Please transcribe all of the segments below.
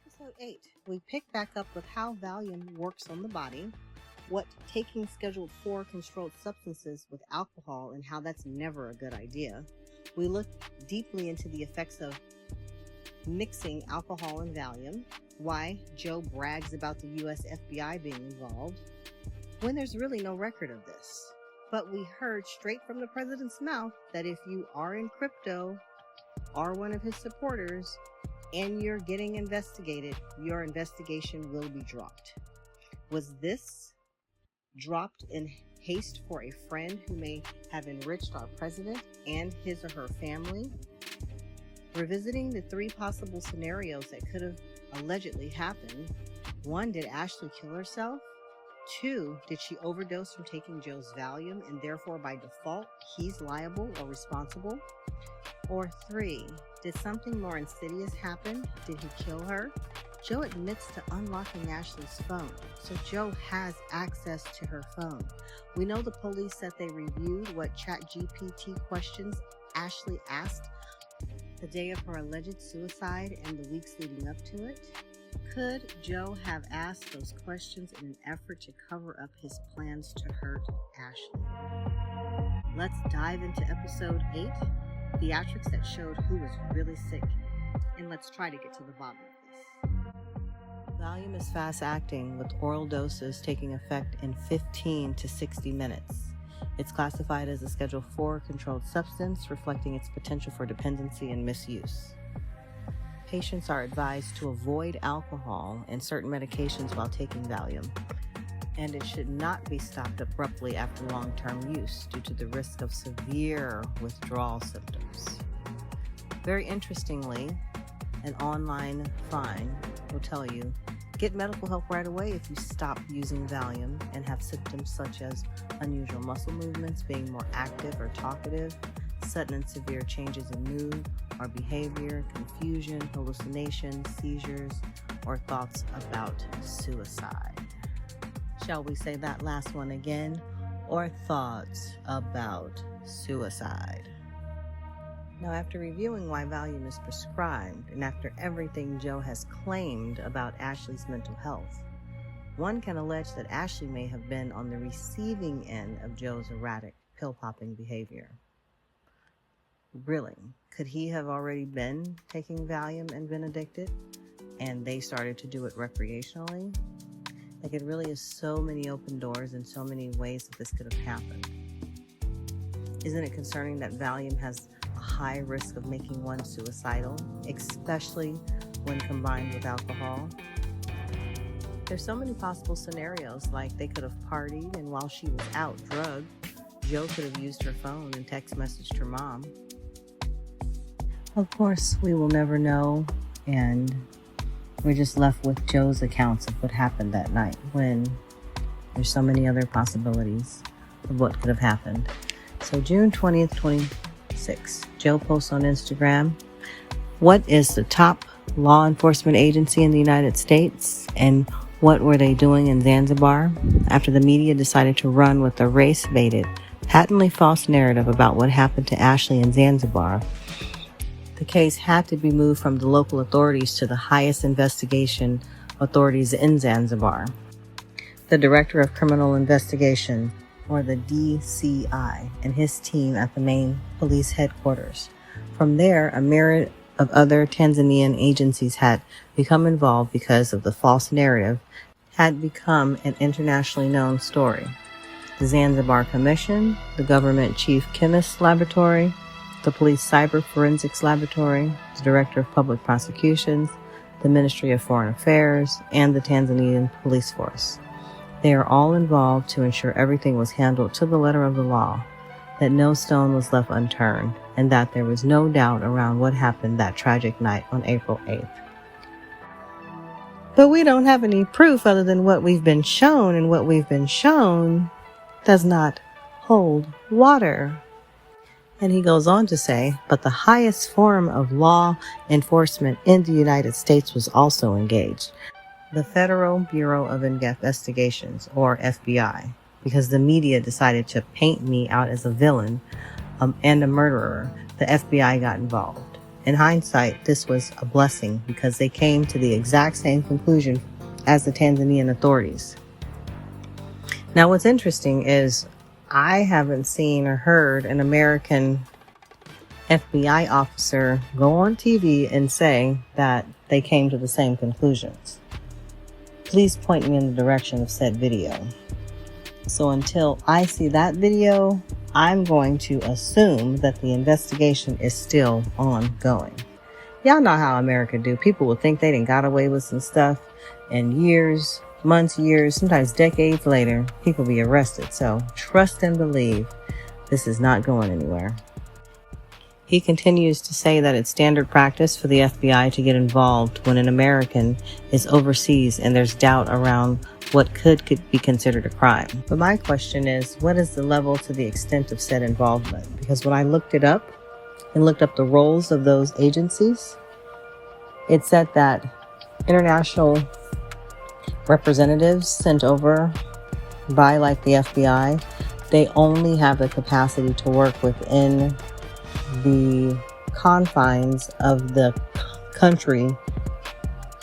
Episode 8, we pick back up with how Valium works on the body, what taking Schedule 4 controlled substances with alcohol and how that's never a good idea. We look deeply into the effects of mixing alcohol and Valium, why Joe brags about the US FBI being involved, when there's really no record of this. But we heard straight from the president's mouth that if you are in crypto, are one of his supporters, and you're getting investigated, your investigation will be dropped. Was this dropped in haste for a friend who may have enriched our president and his or her family? Revisiting the 3 possible scenarios that could have allegedly happened. 1, did Ashlee kill herself? 2, did she overdose from taking Joe's Valium and therefore by default he's liable or responsible? Or 3, did something more insidious happen? Did he kill her? Joe admits to unlocking Ashlee's phone, so Joe has access to her phone. We know the police said they reviewed what ChatGPT questions Ashlee asked the day of her alleged suicide and the weeks leading up to it. Could Joe have asked those questions in an effort to cover up his plans to hurt Ashlee? Let's dive into episode 8, Theatrics that showed who was really sick, and let's try to get to the bottom of this. Valium is fast acting, with oral doses taking effect in 15 to 60 minutes. It's classified as a Schedule 4 controlled substance, reflecting its potential for dependency and misuse. Patients are advised to avoid alcohol and certain medications while taking Valium, and it should not be stopped abruptly after long-term use due to the risk of severe withdrawal symptoms. Very interestingly, an online find will tell you, get medical help right away if you stop using Valium and have symptoms such as unusual muscle movements, being more active or talkative, sudden and severe changes in mood or behavior, confusion, hallucinations, seizures, or thoughts about suicide. Shall we say that last one again? Or thoughts about suicide. Now, after reviewing why Valium is prescribed, and after everything Joe has claimed about Ashlee's mental health, one can allege that Ashlee may have been on the receiving end of Joe's erratic pill-popping behavior. Really, could he have already been taking Valium and been addicted, and they started to do it recreationally? Like, it really is so many open doors and so many ways that this could have happened. Isn't it concerning that Valium has a high risk of making one suicidal, especially when combined with alcohol? There's so many possible scenarios, like they could have partied, and while she was out drugged, Joe could have used her phone and text messaged her mom. Of course, we will never know, and we're just left with Joe's accounts of what happened that night, when there's so many other possibilities of what could have happened. So June 20th, 26, Joe posts on Instagram, what is the top law enforcement agency in the United States, and what were they doing in Zanzibar after the media decided to run with a race-baited, patently false narrative about what happened to Ashlee in Zanzibar? The case had to be moved from the local authorities to the highest investigation authorities in Zanzibar, the Director of Criminal Investigation, or the DCI, and his team at the main police headquarters. From there, a myriad of other Tanzanian agencies had become involved because of the false narrative had become an internationally known story. The Zanzibar Commission, the Government Chief Chemist Laboratory, the Police Cyber Forensics Laboratory, the Director of Public Prosecutions, the Ministry of Foreign Affairs, and the Tanzanian Police Force. They are all involved to ensure everything was handled to the letter of the law, that no stone was left unturned, and that there was no doubt around what happened that tragic night on April 8th. But we don't have any proof other than what we've been shown, and what we've been shown does not hold water. And he goes on to say, but the highest form of law enforcement in the United States was also engaged, the Federal Bureau of Investigations, or FBI, because the media decided to paint me out as a villain and a murderer. The FBI got involved. In hindsight, this was a blessing because they came to the exact same conclusion as the Tanzanian authorities. Now, what's interesting is I haven't seen or heard an American FBI officer go on TV and say that they came to the same conclusions. Please point me in the direction of said video. So until I see that video, I'm going to assume that the investigation is still ongoing. Y'all know how America do. People will think they done got away with some stuff, and years, months, years, sometimes decades later, people be arrested. So trust and believe this is not going anywhere. He continues to say that it's standard practice for the FBI to get involved when an American is overseas and there's doubt around what could be considered a crime. But my question is, what is the level to the extent of said involvement? Because when I looked it up and looked up the roles of those agencies, it said that international representatives sent over by like the FBI, they only have the capacity to work within the confines of the country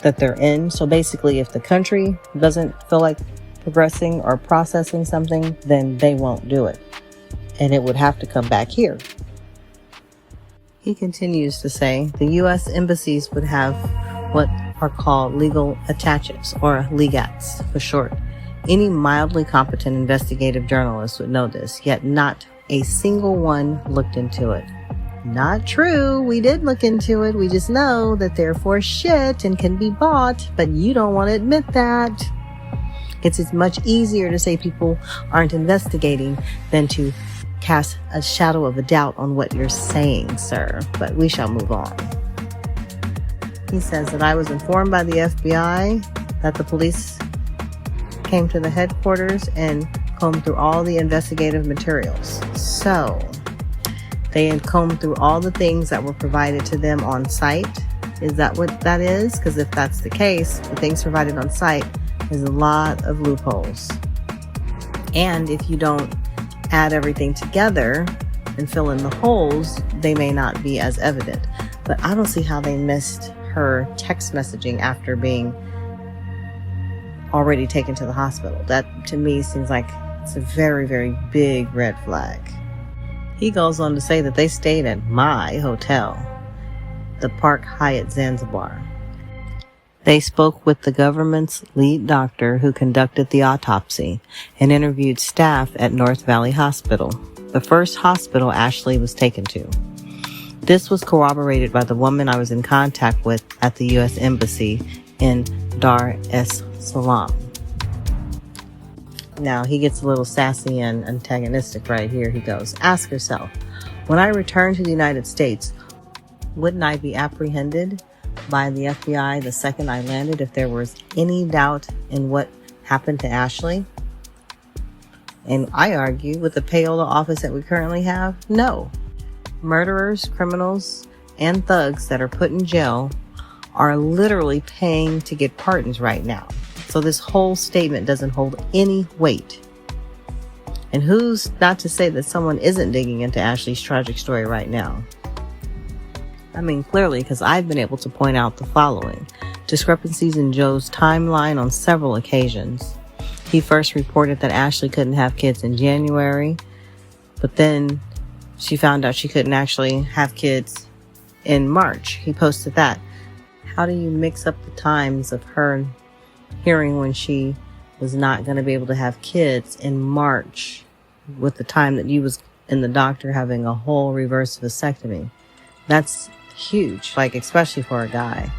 that they're in. So basically, if the country doesn't feel like progressing or processing something, then they won't do it. And it would have to come back here. He continues to say the U.S. embassies would have what are called legal attaches, or legats for short. Any mildly competent investigative journalist would know this, yet not a single one looked into it. Not true. We did look into it. We just know that they're for shit and can be bought, but you don't want to admit that. It's much easier to say people aren't investigating than to cast a shadow of a doubt on what you're saying, sir. But we shall move on. He says that I was informed by the FBI that the police came to the headquarters and combed through all the investigative materials. So they had combed through all the things that were provided to them on site. Is that what that is? Because if that's the case, the things provided on site is a lot of loopholes. And if you don't add everything together and fill in the holes, they may not be as evident. But I don't see how they missed her text messaging after being already taken to the hospital. That to me seems like it's a very, very big red flag. He goes on to say that they stayed at my hotel, the Park Hyatt Zanzibar. They spoke with the government's lead doctor who conducted the autopsy and interviewed staff at North Valley Hospital, the first hospital Ashlee was taken to. This was corroborated by the woman I was in contact with at the U.S. Embassy in Dar es Salaam. Now, he gets a little sassy and antagonistic right here. He goes, ask yourself, when I return to the United States, wouldn't I be apprehended by the FBI the second I landed if there was any doubt in what happened to Ashlee? And I argue, with the Payola Office that we currently have, no. Murderers, criminals, and thugs that are put in jail are literally paying to get pardons right now. So this whole statement doesn't hold any weight. And who's not to say that someone isn't digging into Ashlee's tragic story right now? I mean, clearly, because I've been able to point out the following. Discrepancies in Joe's timeline on several occasions. He first reported that Ashlee couldn't have kids in January, but then she found out she couldn't actually have kids in March. He posted that. How do you mix up the times of her hearing when she was not going to be able to have kids in March with the time that you was in the doctor having a whole reverse vasectomy? That's huge, like especially for a guy.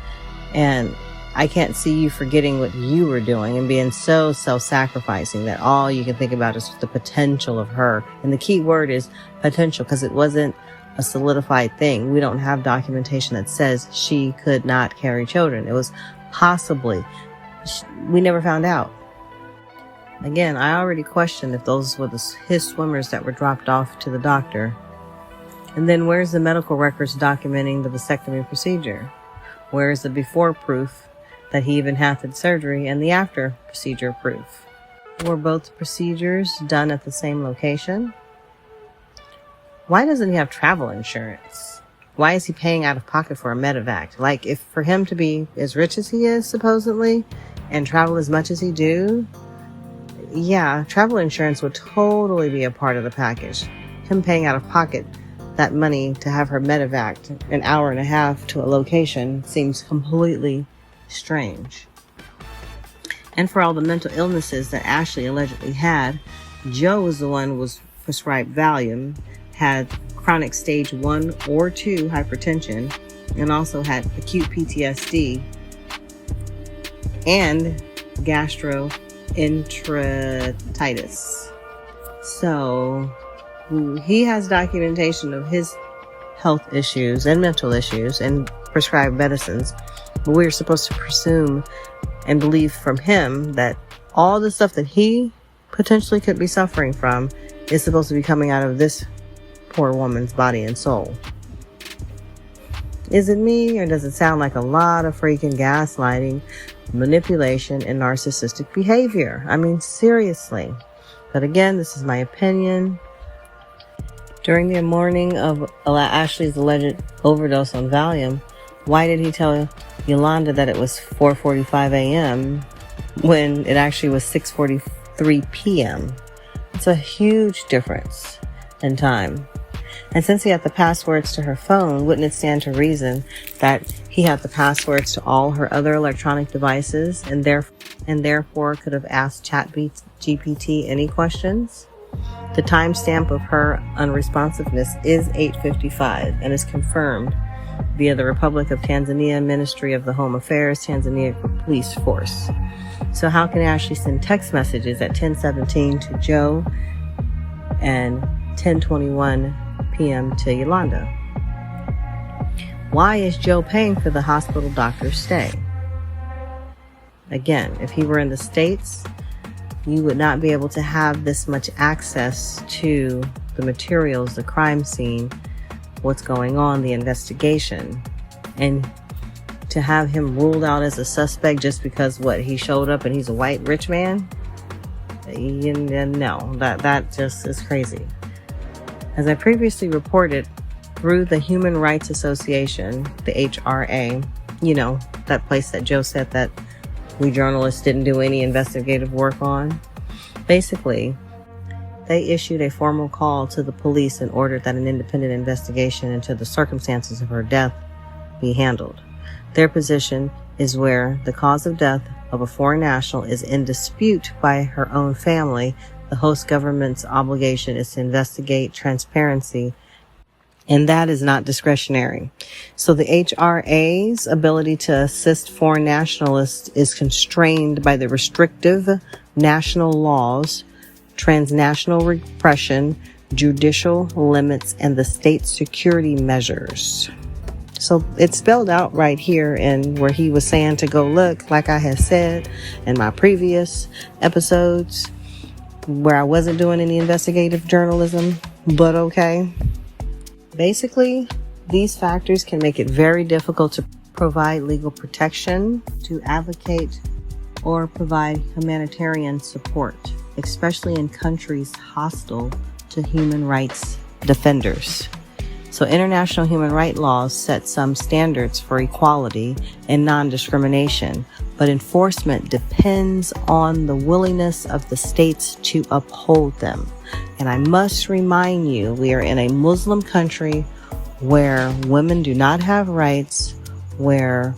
And I can't see you forgetting what you were doing and being so self-sacrificing that all you can think about is the potential of her. And the key word is potential, because it wasn't a solidified thing. We don't have documentation that says she could not carry children. It was possibly. We never found out. Again, I already questioned if those were his swimmers that were dropped off to the doctor. And then where's the medical records documenting the vasectomy procedure? Where's the before proof that he even had the surgery and the after procedure proof? Were both procedures done at the same location? Why doesn't he have travel insurance? Why is he paying out of pocket for a medevac? Like, if for him to be as rich as he is, supposedly, and travel as much as he do, yeah, travel insurance would totally be a part of the package. Him paying out of pocket that money to have her medevaced an hour and a half to a location seems completely strange. And for all the mental illnesses that Ashlee allegedly had, Joe was the one who was prescribed Valium, had chronic stage 1 or 2 hypertension, and also had acute PTSD and gastroenteritis. So he has documentation of his health issues and mental issues and prescribed medicines. But we're supposed to presume and believe from him that all the stuff that he potentially could be suffering from is supposed to be coming out of this poor woman's body and soul. Is it me, or does it sound like a lot of freaking gaslighting, manipulation, and narcissistic behavior? I mean, seriously. But again, this is my opinion. During the morning of Ashlee's alleged overdose on Valium, why did he tell Yolanda that it was 4:45 a.m. when it actually was 6:43 p.m.? It's a huge difference in time. And since he had the passwords to her phone, wouldn't it stand to reason that he had the passwords to all her other electronic devices and therefore could have asked ChatGPT any questions? The timestamp of her unresponsiveness is 8:55 and is confirmed via the Republic of Tanzania Ministry of the Home Affairs, Tanzania Police Force. So how can Ashlee send text messages at 10:17 to Joe and 10:21 p.m. to Yolanda? Why is Joe paying for the hospital doctor's stay? Again, if he were in the States, you would not be able to have this much access to the materials, the crime scene, what's going on, the investigation. And to have him ruled out as a suspect just because he showed up and he's a white rich man? No, that just is crazy. As I previously reported, through the Human Rights Association, the HRA, that place that Joe said that we journalists didn't do any investigative work on. Basically, they issued a formal call to the police and ordered that an independent investigation into the circumstances of her death be handled. Their position is where the cause of death of a foreign national is in dispute by her own family, the host government's obligation is to investigate transparency, and that is not discretionary. So the HRA's ability to assist foreign nationalists is constrained by the restrictive national laws, transnational repression, judicial limits, and the state security measures. So it's spelled out right here in where he was saying to go look, like I had said in my previous episodes, where I wasn't doing any investigative journalism, but okay. Basically, these factors can make it very difficult to provide legal protection, to advocate, or provide humanitarian support, especially in countries hostile to human rights defenders. So international human rights laws set some standards for equality and non-discrimination, but enforcement depends on the willingness of the states to uphold them. And I must remind you, we are in a Muslim country where women do not have rights, where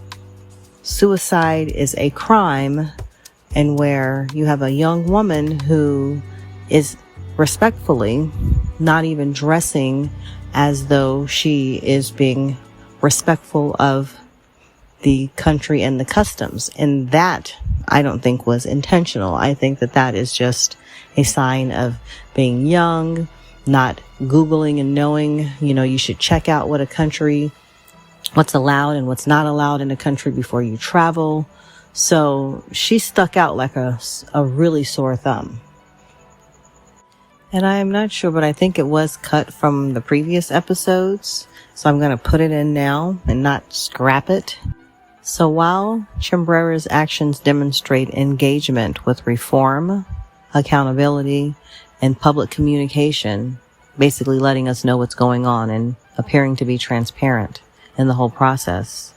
suicide is a crime, and where you have a young woman who is respectfully not even dressing as though she is being respectful of the country and the customs. And that, I don't think, was intentional. I think that is just a sign of being young, not Googling and knowing, you should check out what's allowed and what's not allowed in a country before you travel. So she stuck out like a really sore thumb. And I am not sure, but I think it was cut from the previous episodes. So I'm going to put it in now and not scrap it. So while Chimbrera's actions demonstrate engagement with reform, accountability, and public communication, basically letting us know what's going on and appearing to be transparent in the whole process.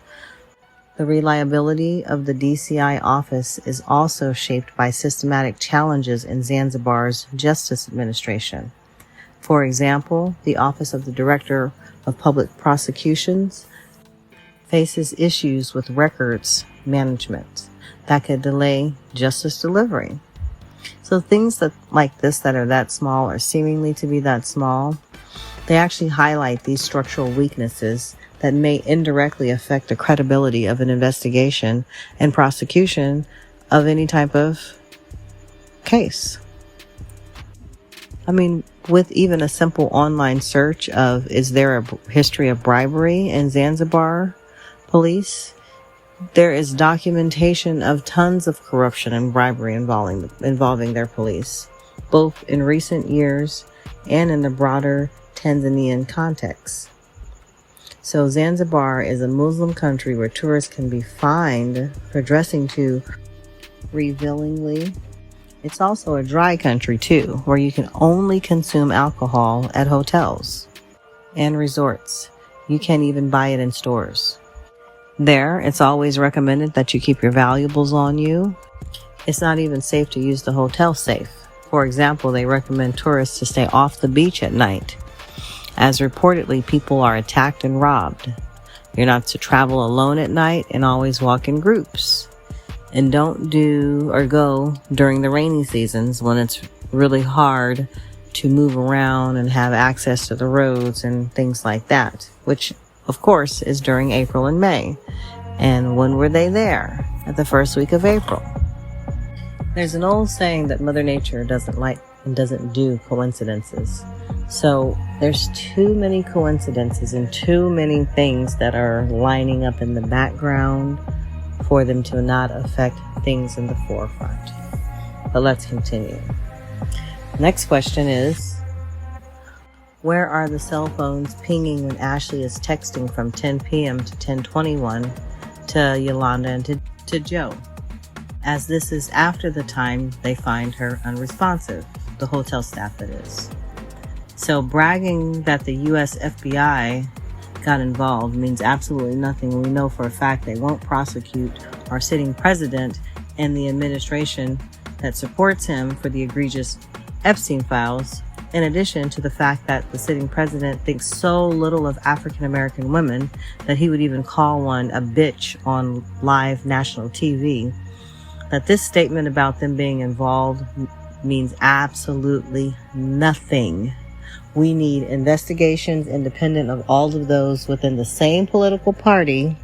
The reliability of the DCI office is also shaped by systematic challenges in Zanzibar's justice administration. For example, the Office of the Director of Public Prosecutions faces issues with records management that could delay justice delivery. So things like this that are that small or seemingly to be that small, they actually highlight these structural weaknesses that may indirectly affect the credibility of an investigation and prosecution of any type of case. I mean, with even a simple online search of, is there a history of bribery in Zanzibar police? There is documentation of tons of corruption and bribery involving their police, both in recent years and in the broader Tanzanian context. So Zanzibar is a Muslim country where tourists can be fined for dressing too revealingly. It's also a dry country too, where you can only consume alcohol at hotels and resorts. You can't even buy it in stores. There, it's always recommended that you keep your valuables on you. It's not even safe to use the hotel safe. For example, they recommend tourists to stay off the beach at night, as reportedly people are attacked and robbed. You're not to travel alone at night and always walk in groups. And don't do or go during the rainy seasons when it's really hard to move around and have access to the roads and things like that, which of course is during April and May. And when were they there? At the first week of April. There's an old saying that Mother Nature doesn't like and doesn't do coincidences. So there's too many coincidences and too many things that are lining up in the background for them to not affect things in the forefront. But let's continue. Next question is, where are the cell phones pinging when Ashlee is texting from 10 p.m. to 10:21 to Yolanda and to Joe? As this is after the time they find her unresponsive, the hotel staff that is. So bragging that the U.S. FBI got involved means absolutely nothing. We know for a fact they won't prosecute our sitting president and the administration that supports him for the egregious Epstein files, in addition to the fact that the sitting president thinks so little of African American women that he would even call one a bitch on live national TV, that this statement about them being involved means absolutely nothing. We need investigations independent of all of those within the same political party,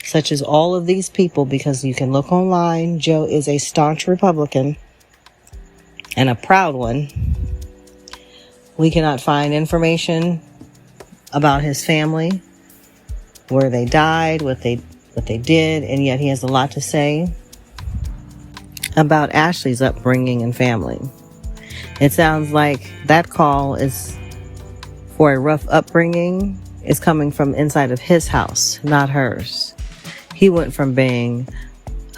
such as all of these people, because you can look online. Joe is a staunch Republican and a proud one. We cannot find information about his family, where they died, what they did, and yet he has a lot to say about Ashlee's upbringing and family. It sounds like that call is for a rough upbringing is coming from inside of his house, not hers. He went from being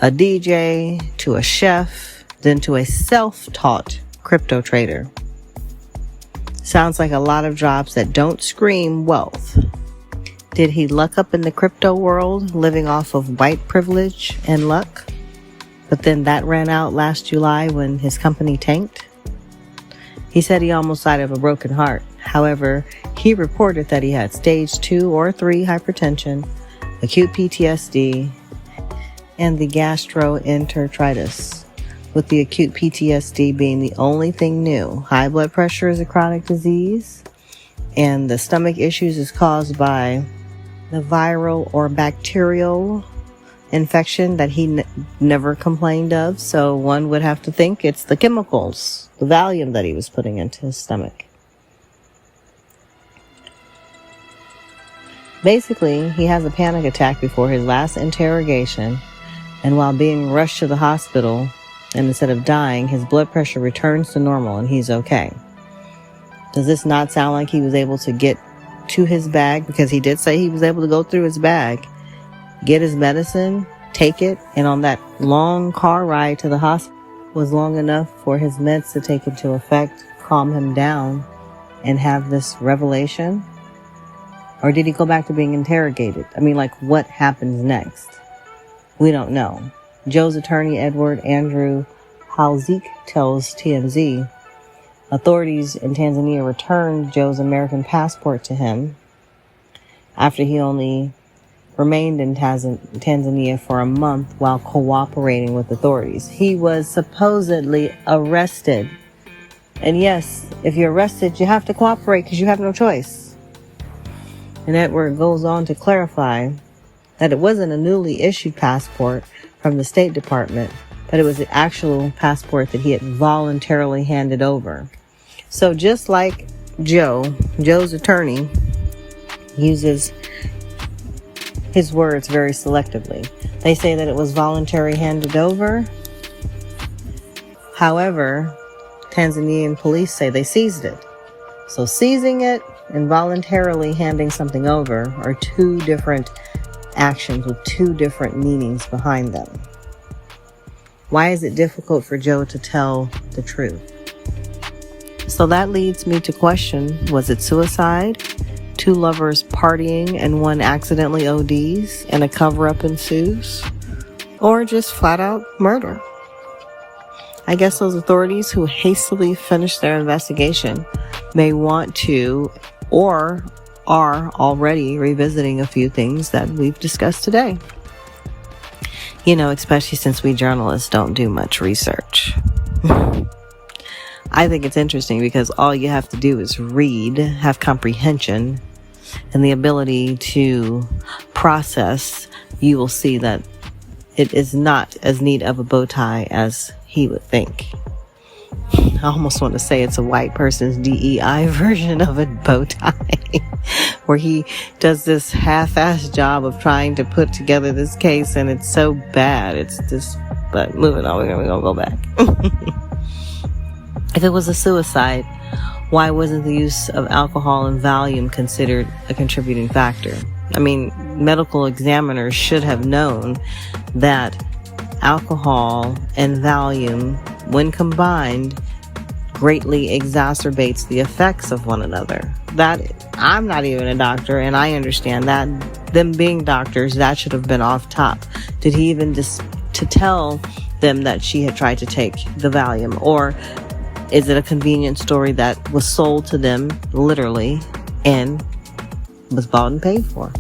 a DJ to a chef, then to a self-taught crypto trader. Sounds like a lot of jobs that don't scream wealth. Did he luck up in the crypto world, living off of white privilege and luck? But then that ran out last July when his company tanked. He said he almost died of a broken heart. However, he reported that he had stage 2 or 3 hypertension, acute PTSD, and the gastroenteritis, with the acute PTSD being the only thing new. High blood pressure is a chronic disease, and the stomach issues is caused by the viral or bacterial infection that he never complained of. So one would have to think it's the chemicals, the Valium that he was putting into his stomach. Basically, he has a panic attack before his last interrogation, and while being rushed to the hospital, and instead of dying, his blood pressure returns to normal and he's okay. Does this not sound like he was able to get to his bag? Because he did say he was able to go through his bag, get his medicine, take it, and on that long car ride to the hospital was long enough for his meds to take into effect, calm him down, and have this revelation. Or did he go back to being interrogated? I mean, like, what happens next? We don't know. Joe's attorney, Edward Andrew Halzik, tells TMZ authorities in Tanzania returned Joe's American passport to him after he only remained in Tanzania for a month while cooperating with authorities. He was supposedly arrested. And yes, if you're arrested, you have to cooperate because you have no choice. And Edward goes on to clarify that it wasn't a newly issued passport from the State Department, but it was the actual passport that he had voluntarily handed over. So just like Joe's attorney uses his words very selectively. They say that it was voluntarily handed over. However, Tanzanian police say they seized it. So seizing it and voluntarily handing something over are two different actions with two different meanings behind them. Why is it difficult for Joe to tell the truth? So that leads me to question, was it suicide? Two lovers partying and one accidentally ODs and a cover-up ensues? Or just flat-out murder? I guess those authorities who hastily finished their investigation may want to or are already revisiting a few things that we've discussed today. You know, especially since we journalists don't do much research. I think it's interesting because all you have to do is read, have comprehension, and the ability to process. You will see that it is not as neat of a bow tie as he would think. I almost want to say it's a white person's DEI version of a bow tie, where he does this half-assed job of trying to put together this case, and it's so bad. It's just, but moving on, we're going to go back. If it was a suicide, why wasn't the use of alcohol and Valium considered a contributing factor? I mean, medical examiners should have known that alcohol and Valium, when combined, greatly exacerbates the effects of one another. That, I'm not even a doctor, and I understand that. Them being doctors, that should have been off top. Did he even to tell them that she had tried to take the Valium? Or is it a convenient story that was sold to them literally and was bought and paid for?